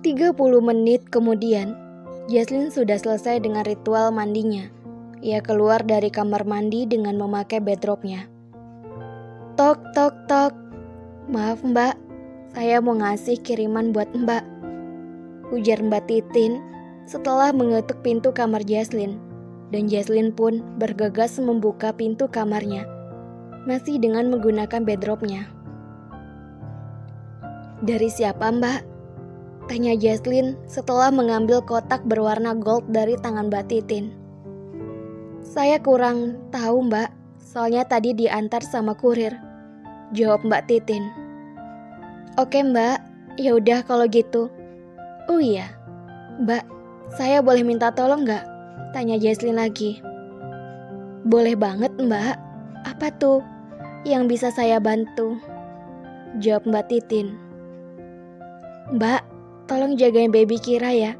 30 menit kemudian, Jesslyn sudah selesai dengan ritual mandinya. Ia keluar dari kamar mandi dengan memakai bedrobnya. Tok, tok, tok. Maaf mbak, saya mau ngasih kiriman buat mbak, ujar Mbak Titin setelah mengetuk pintu kamar Jesslyn. Dan Jesslyn pun bergegas membuka pintu kamarnya, masih dengan menggunakan bedrobnya. Dari siapa mbak? Tanya Jesslyn setelah mengambil kotak berwarna gold dari tangan Mbak Titin. Saya kurang tahu mbak, soalnya tadi diantar sama kurir, jawab Mbak Titin. Oke mbak, yaudah kalau gitu. Oh iya, mbak, saya boleh minta tolong gak? Tanya Jesslyn lagi. Boleh banget mbak, apa tuh yang bisa saya bantu? Jawab Mbak Titin. Mbak, tolong jagain baby Kira ya.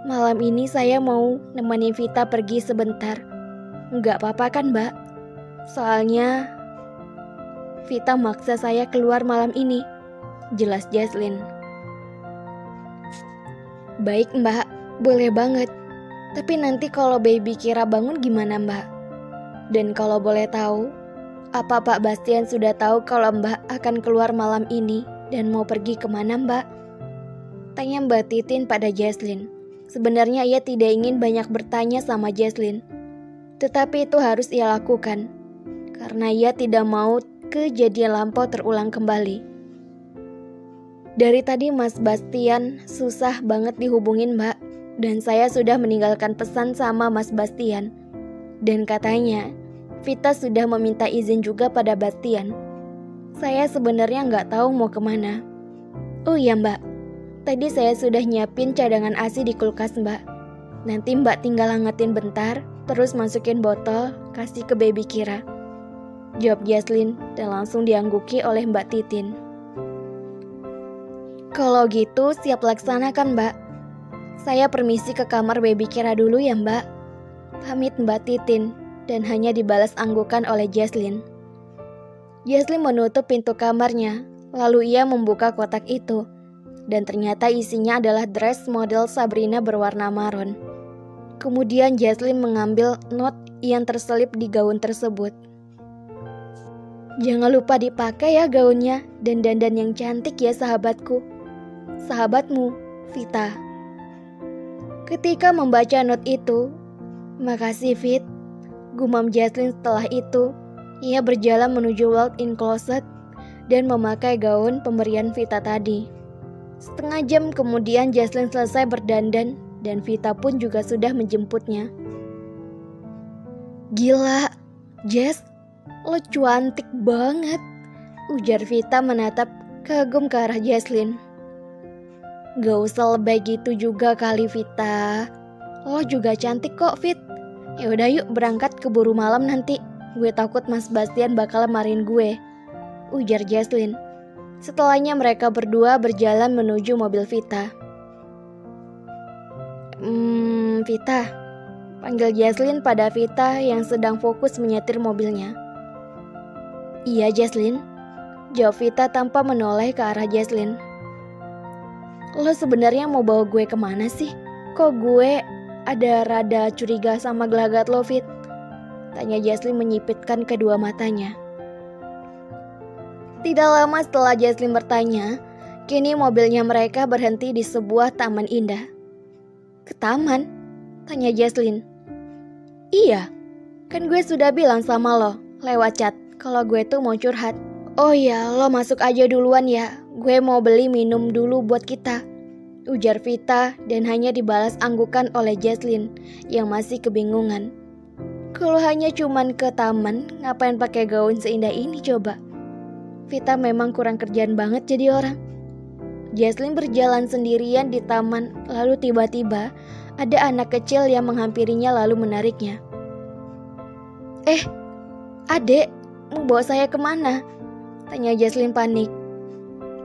Malam ini saya mau nemenin Vita pergi sebentar. Nggak apa-apa kan mbak? Soalnya Vita maksa saya keluar malam ini, jelas Jesslyn. Baik mbak, boleh banget. Tapi nanti kalau baby Kira bangun gimana mbak? Dan kalau boleh tahu, apa Pak Bastian sudah tahu kalau mbak akan keluar malam ini dan mau pergi kemana mbak? Tanya Mbak Titin pada Jesslyn. Sebenarnya ia tidak ingin banyak bertanya sama Jesslyn, tetapi itu harus ia lakukan, karena ia tidak mau kejadian lampau terulang kembali. Dari tadi Mas Bastian susah banget dihubungin mbak, dan saya sudah meninggalkan pesan sama Mas Bastian. Dan katanya, Vita sudah meminta izin juga pada Bastian. Saya sebenarnya nggak tahu mau kemana. Oh iya mbak, tadi saya sudah nyiapin cadangan ASI di kulkas mbak. Nanti mbak tinggal hangatin bentar, terus masukin botol, kasih ke baby Kira, jawab Jesslyn dan langsung diangguki oleh Mbak Titin. Kalau gitu siap laksanakan mbak. Saya permisi ke kamar baby Kira dulu ya mbak, pamit Mbak Titin, dan hanya dibalas anggukan oleh Jesslyn. Jesslyn menutup pintu kamarnya, lalu ia membuka kotak itu, dan ternyata isinya adalah dress model Sabrina berwarna maron. Kemudian Jesslyn mengambil not yang terselip di gaun tersebut. Jangan lupa dipakai ya gaunnya, dan dandan yang cantik ya sahabatku. Sahabatmu, Vita. Ketika membaca not itu, makasih Fit, gumam Jesslyn. Setelah itu, ia berjalan menuju walk-in closet dan memakai gaun pemberian Vita tadi. Setengah jam kemudian Jesslyn selesai berdandan dan Vita pun juga sudah menjemputnya. Gila, Jess, lo cantik banget, ujar Vita menatap kagum ke arah Jesslyn. Gak usah lebay gitu juga kali Vita, lo juga cantik kok Fit. Yaudah yuk berangkat keburu malam nanti, gue takut Mas Bastian bakal marahin gue, ujar Jesslyn. Setelahnya mereka berdua berjalan menuju mobil Vita. Vita, panggil Jesslyn pada Vita yang sedang fokus menyetir mobilnya. Iya Jesslyn, jawab Vita tanpa menoleh ke arah Jesslyn. Lo sebenarnya mau bawa gue kemana sih? Kok gue ada rada curiga sama gelagat lo Fit? Tanya Jesslyn menyipitkan kedua matanya. Tidak lama setelah Jesslyn bertanya, kini mobilnya mereka berhenti di sebuah taman indah. Ke taman? Tanya Jesslyn. Iya, kan gue sudah bilang sama lo lewat chat kalau gue tuh mau curhat. Oh iya, lo masuk aja duluan ya. Gue mau beli minum dulu buat kita, ujar Vita dan hanya dibalas anggukan oleh Jesslyn yang masih kebingungan. Kalau hanya cuman ke taman, ngapain pakai gaun seindah ini coba? Vita memang kurang kerjaan banget jadi orang. Jesslyn berjalan sendirian di taman, lalu tiba-tiba ada anak kecil yang menghampirinya lalu menariknya. Adek, mau bawa saya kemana? Tanya Jesslyn panik.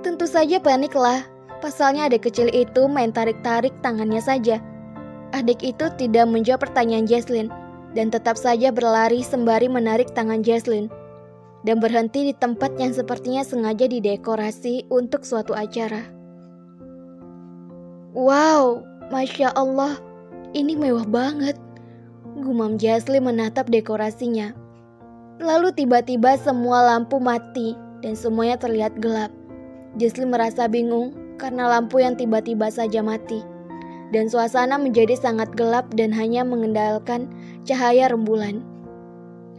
Tentu saja panik lah, pasalnya adik kecil itu main tarik-tarik tangannya saja. Adik itu tidak menjawab pertanyaan Jesslyn, dan tetap saja berlari sembari menarik tangan Jesslyn, dan berhenti di tempat yang sepertinya sengaja didekorasi untuk suatu acara. Wow, Masya Allah, ini mewah banget. Gumam Jasli menatap dekorasinya. Lalu tiba-tiba semua lampu mati dan semuanya terlihat gelap. Jasli merasa bingung karena lampu yang tiba-tiba saja mati. Dan suasana menjadi sangat gelap dan hanya mengendalikan cahaya rembulan.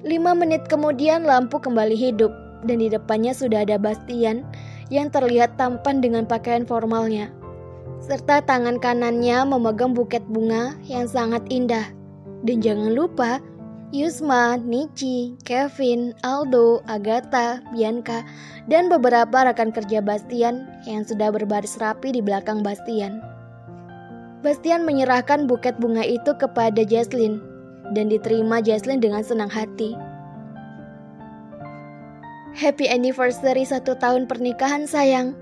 5 menit kemudian lampu kembali hidup dan di depannya sudah ada Bastian yang terlihat tampan dengan pakaian formalnya. Serta tangan kanannya memegang buket bunga yang sangat indah. Dan jangan lupa, Yusma, Nici, Kevin, Aldo, Agatha, Bianca, dan beberapa rekan kerja Bastian yang sudah berbaris rapi di belakang Bastian. Bastian menyerahkan buket bunga itu kepada Jaslyn, dan diterima Jaslyn dengan senang hati. Happy anniversary 1 tahun pernikahan sayang.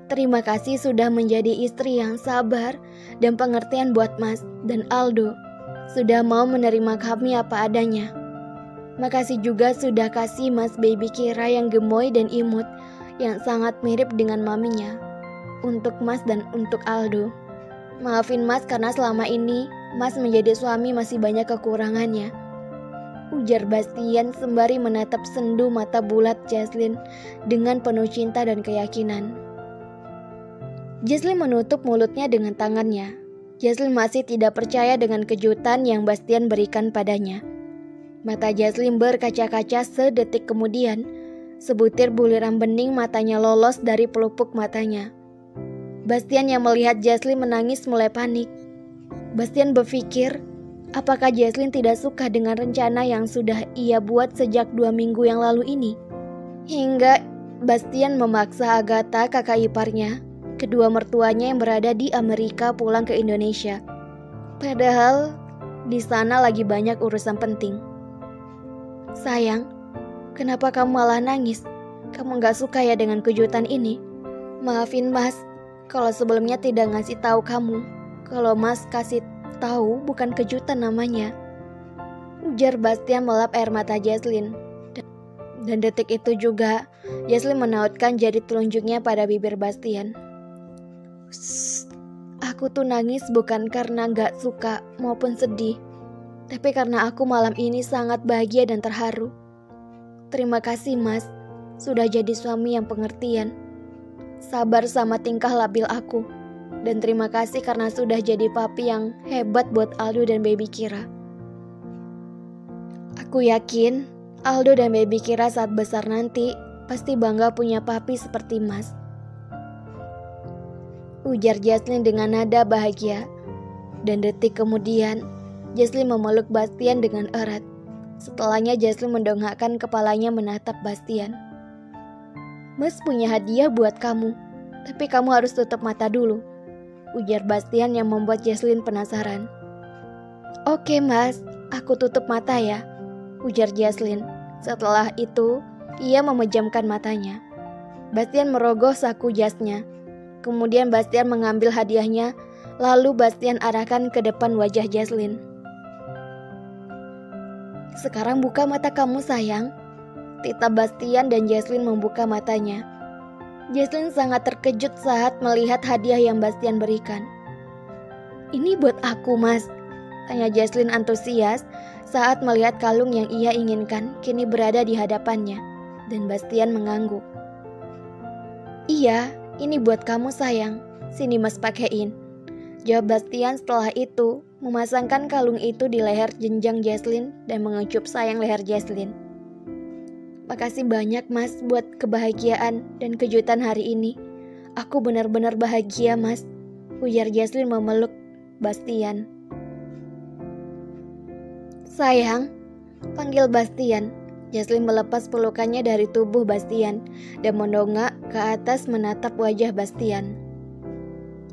Terima kasih sudah menjadi istri yang sabar dan pengertian buat Mas dan Aldo. Sudah mau menerima kami apa adanya. Makasih juga sudah kasih Mas baby Kira yang gemoy dan imut, yang sangat mirip dengan maminya. Untuk Mas dan untuk Aldo. Maafin Mas karena selama ini Mas menjadi suami masih banyak kekurangannya. Ujar Bastian sembari menatap sendu mata bulat Jaslyn dengan penuh cinta dan keyakinan. Jaslyn menutup mulutnya dengan tangannya. Jaslyn masih tidak percaya dengan kejutan yang Bastian berikan padanya. Mata Jaslyn berkaca-kaca sedetik kemudian. Sebutir buliran bening matanya lolos dari pelupuk matanya. Bastian yang melihat Jaslyn menangis mulai panik. Bastian berpikir, apakah Jaslyn tidak suka dengan rencana yang sudah ia buat sejak 2 minggu yang lalu ini? Hingga Bastian memaksa Agatha, kakak iparnya, kedua mertuanya yang berada di Amerika, pulang ke Indonesia. Padahal di sana lagi banyak urusan penting. Sayang, kenapa kamu malah nangis? Kamu gak suka ya dengan kejutan ini? Maafin Mas, kalau sebelumnya tidak ngasih tahu kamu. Kalau Mas kasih tahu bukan kejutan namanya. Ujar Bastian melap air mata Jaslyn. Dan detik itu juga, Jaslyn menautkan jari telunjuknya pada bibir Bastian. Aku tuh nangis bukan karena gak suka maupun sedih, tapi karena aku malam ini sangat bahagia dan terharu. Terima kasih Mas, sudah jadi suami yang pengertian, sabar sama tingkah labil aku. Dan terima kasih karena sudah jadi papi yang hebat buat Aldo dan baby Kira. Aku yakin Aldo dan baby Kira saat besar nanti pasti bangga punya papi seperti Mas. Ujar Jaslyn dengan nada bahagia. Dan detik kemudian, Jaslyn memeluk Bastian dengan erat. Setelahnya Jaslyn mendongakkan kepalanya menatap Bastian. Mas punya hadiah buat kamu, tapi kamu harus tutup mata dulu. Ujar Bastian yang membuat Jaslyn penasaran. Oke Mas, aku tutup mata ya. Ujar Jaslyn. Setelah itu, ia memejamkan matanya. Bastian merogoh saku jasnya. Kemudian Bastian mengambil hadiahnya, lalu Bastian arahkan ke depan wajah Jaslyn. Sekarang buka mata kamu sayang. Titah Bastian dan Jaslyn membuka matanya. Jaslyn sangat terkejut saat melihat hadiah yang Bastian berikan. Ini buat aku Mas, tanya Jaslyn antusias saat melihat kalung yang ia inginkan kini berada di hadapannya. Dan Bastian mengangguk. Iya, ini buat kamu sayang, sini Mas pakein. Jawab Bastian setelah itu, memasangkan kalung itu di leher jenjang Jaslyn dan mengecup sayang leher Jaslyn. Makasih banyak Mas buat kebahagiaan dan kejutan hari ini. Aku benar-benar bahagia Mas, ujar Jaslyn memeluk Bastian. Sayang, panggil Bastian. Jaslyn melepas pelukannya dari tubuh Bastian dan mendongak ke atas menatap wajah Bastian.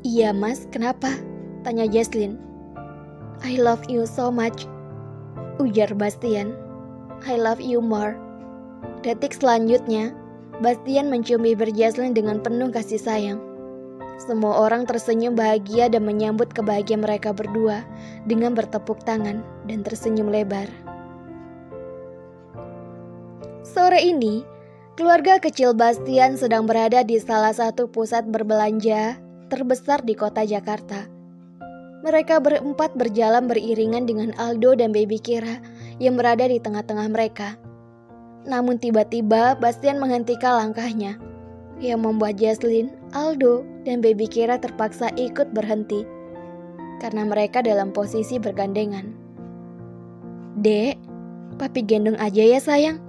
Iya Mas, kenapa? Tanya Jaslyn. I love you so much, ujar Bastian. I love you more. Detik selanjutnya, Bastian mencium bibir Jaslyn dengan penuh kasih sayang. Semua orang tersenyum bahagia dan menyambut kebahagiaan mereka berdua dengan bertepuk tangan dan tersenyum lebar. Sore ini, keluarga kecil Bastian sedang berada di salah satu pusat berbelanja terbesar di kota Jakarta. Mereka berempat berjalan beriringan dengan Aldo dan Baby Kira yang berada di tengah-tengah mereka. Namun tiba-tiba Bastian menghentikan langkahnya, yang membuat Jesslyn, Aldo, dan Baby Kira terpaksa ikut berhenti karena mereka dalam posisi bergandengan. "Dek, papi gendong aja ya sayang,"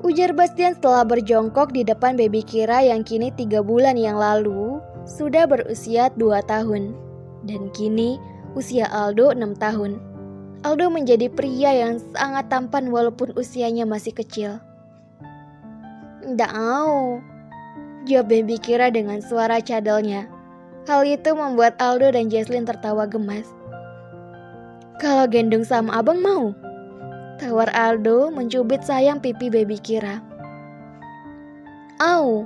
ujar Bastian setelah berjongkok di depan Baby Kira yang kini 3 bulan yang lalu sudah berusia 2 tahun. Dan kini usia Aldo 6 tahun. Aldo menjadi pria yang sangat tampan walaupun usianya masih kecil. "Nggak mau," jawab Baby Kira dengan suara cadelnya. Hal itu membuat Aldo dan Jesslyn tertawa gemas. "Kalau gendong sama abang mau?" tawar Aldo mencubit sayang pipi Baby Kira. "Au,"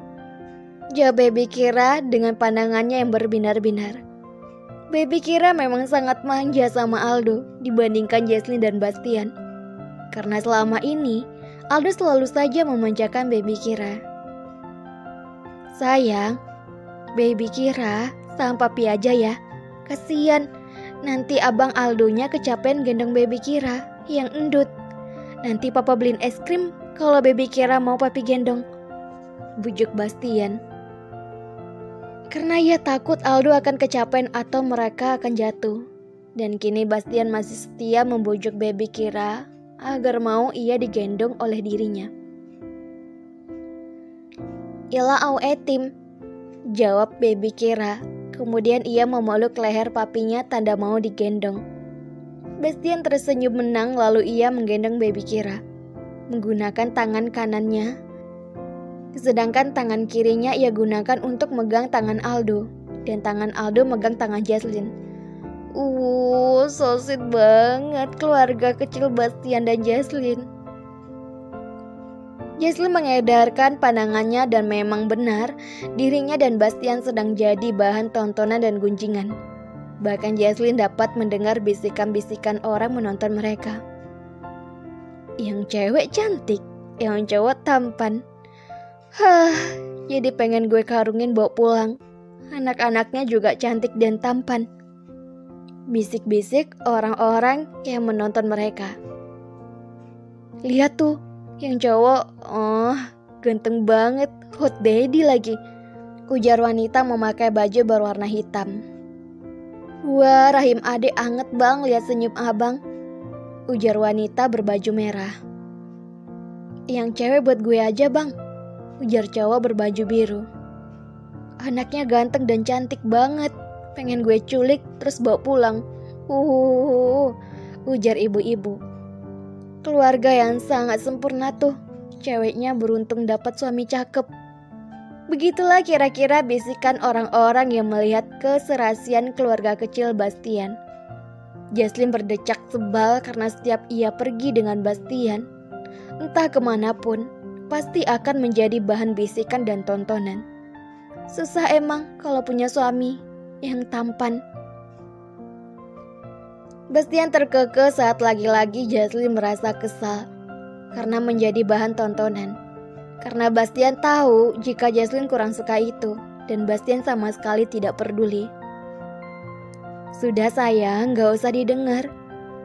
jawab Baby Kira dengan pandangannya yang berbinar-binar. Baby Kira memang sangat manja sama Aldo dibandingkan Jesslyn dan Bastian. Karena selama ini, Aldo selalu saja memanjakan Baby Kira. "Sayang, Baby Kira sama papi aja ya. Kasian, nanti abang Aldonya kecapean gendong Baby Kira yang endut. Nanti papa beliin es krim kalau Baby Kira mau papi gendong," bujuk Bastian. Karena ia takut Aldo akan kecapean atau mereka akan jatuh. Dan kini Bastian masih setia membujuk Baby Kira agar mau ia digendong oleh dirinya. "Ila au etim," jawab Baby Kira. Kemudian ia memeluk leher papinya tanda mau digendong. Bastian tersenyum menang lalu ia menggendong Baby Kira menggunakan tangan kanannya. Sedangkan tangan kirinya ia gunakan untuk megang tangan Aldo, dan tangan Aldo megang tangan Jesslyn. So sweet banget keluarga kecil Bastian dan Jesslyn. Jesslyn mengedarkan pandangannya dan memang benar, dirinya dan Bastian sedang jadi bahan tontonan dan gunjingan. Bahkan Jesslyn dapat mendengar bisikan-bisikan orang menonton mereka. "Yang cewek cantik, yang cowok tampan. Jadi pengen gue karungin bawa pulang. Anak-anaknya juga cantik dan tampan," bisik-bisik orang-orang yang menonton mereka. "Lihat tuh, yang cowok, ganteng banget, hot daddy lagi," ujar wanita memakai baju berwarna hitam. "Wah, rahim adek anget bang, lihat senyum abang," ujar wanita berbaju merah. "Yang cewek buat gue aja bang," ujar cowok berbaju biru. "Anaknya ganteng dan cantik banget, pengen gue culik terus bawa pulang," ujar ibu-ibu. Keluarga yang sangat sempurna tuh, ceweknya beruntung dapat suami cakep. Begitulah kira-kira bisikan orang-orang yang melihat keserasian keluarga kecil Bastian. Jesslyn berdecak sebal karena setiap ia pergi dengan Bastian, entah kemanapun, pasti akan menjadi bahan bisikan dan tontonan. Susah emang kalau punya suami yang tampan. Bastian terkekeh saat lagi-lagi Jesslyn merasa kesal karena menjadi bahan tontonan. Karena Bastian tahu jika Jesslyn kurang suka itu, dan Bastian sama sekali tidak peduli. "Sudah sayang, gak usah didengar.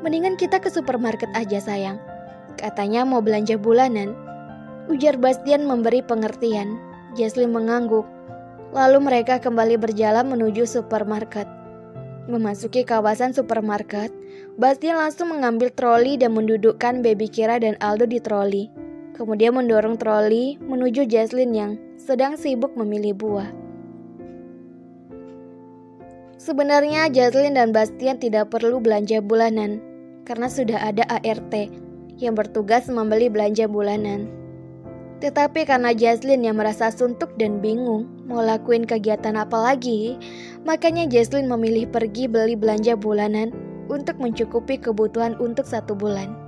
Mendingan kita ke supermarket aja sayang. Katanya mau belanja bulanan," ujar Bastian memberi pengertian. Jesslyn mengangguk. Lalu mereka kembali berjalan menuju supermarket. Memasuki kawasan supermarket, Bastian langsung mengambil troli dan mendudukkan Baby Kira dan Aldo di troli. Kemudian mendorong troli menuju Jesslyn yang sedang sibuk memilih buah. Sebenarnya Jesslyn dan Bastian tidak perlu belanja bulanan karena sudah ada ART yang bertugas membeli belanja bulanan. Tetapi karena Jesslyn yang merasa suntuk dan bingung mau lakuin kegiatan apa lagi, makanya Jesslyn memilih pergi beli belanja bulanan untuk mencukupi kebutuhan untuk 1 bulan.